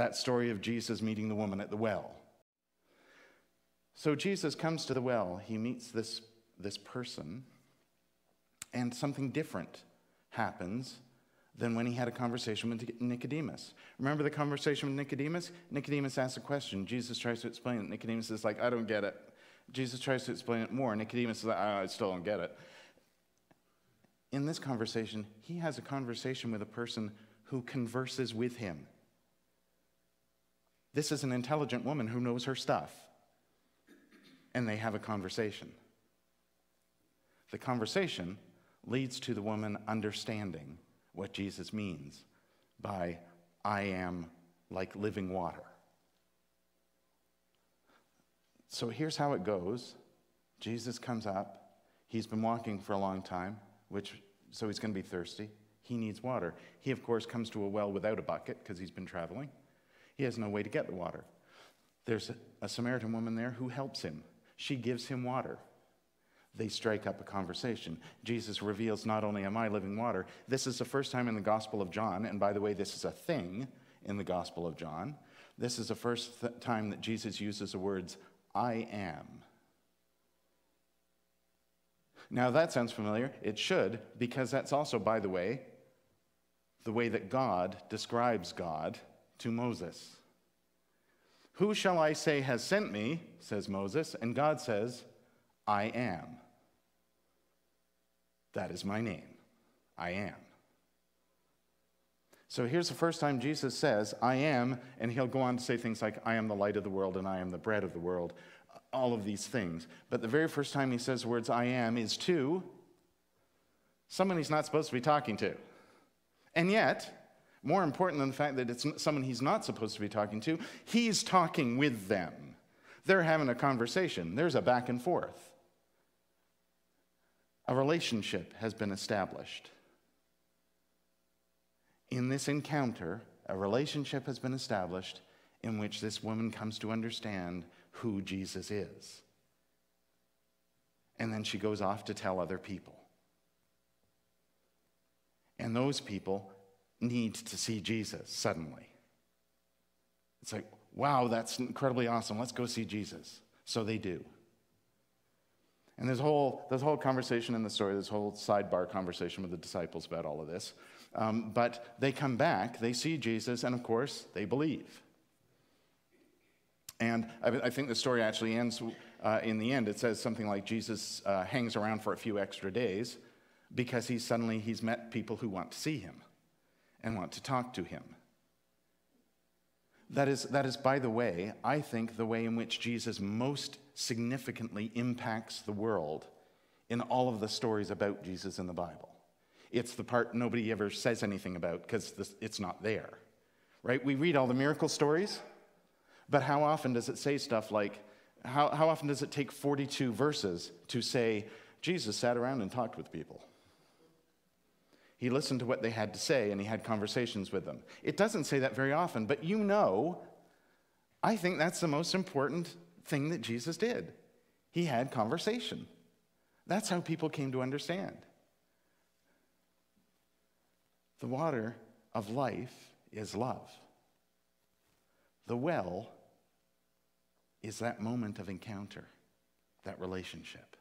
that story of Jesus meeting the woman at the well. So Jesus comes to the well. He meets this person, and something different happens than when he had a conversation with Nicodemus. Remember the conversation with Nicodemus? Nicodemus asks a question. Jesus tries to explain it. Nicodemus is like, I don't get it. Jesus tries to explain it more. Nicodemus is like, I still don't get it. In this conversation, he has a conversation with a person who converses with him. This is an intelligent woman who knows her stuff. And they have a conversation. The conversation leads to the woman understanding what Jesus means by, I am like living water. So here's how it goes. Jesus comes up. He's been walking for a long time, so he's going to be thirsty. He needs water. He, of course, comes to a well without a bucket because he's been traveling. He has no way to get the water. There's a Samaritan woman there who helps him. She gives him water. They strike up a conversation. Jesus reveals, not only am I living water, this is the first time in the Gospel of John, and by the way, this is a thing in the Gospel of John. This is the first time that Jesus uses the words, I am. Now that sounds familiar. It should, because that's also, by the way that God describes God to Moses. Who shall I say has sent me, says Moses, and God says, I am. That is my name. I am. So here's the first time Jesus says, I am, and he'll go on to say things like, I am the light of the world, and I am the bread of the world, all of these things. But the very first time he says the words, I am, is to someone he's not supposed to be talking to. And yet, more important than the fact that it's someone he's not supposed to be talking to, he's talking with them. They're having a conversation. There's a back and forth. A relationship has been established. In this encounter, a relationship has been established in which this woman comes to understand who Jesus is. And then she goes off to tell other people. And those people need to see Jesus suddenly. It's like, wow, that's incredibly awesome. Let's go see Jesus. So they do. And there's a whole conversation in the story, this whole sidebar conversation with the disciples about all of this. But they come back, they see Jesus, and of course, they believe. And I think the story actually ends in the end. It says something like Jesus hangs around for a few extra days because he's met people who want to see him and want to talk to him. That is, by the way, I think the way in which Jesus most significantly impacts the world in all of the stories about Jesus in the Bible. It's the part nobody ever says anything about because it's not there, right? We read all the miracle stories, but how often does it say stuff like, how often does it take 42 verses to say, Jesus sat around and talked with people? He listened to what they had to say, and he had conversations with them. It doesn't say that very often, but I think that's the most important thing that Jesus did. He had conversation. That's how people came to understand. The water of life is love. The well is that moment of encounter, that relationship.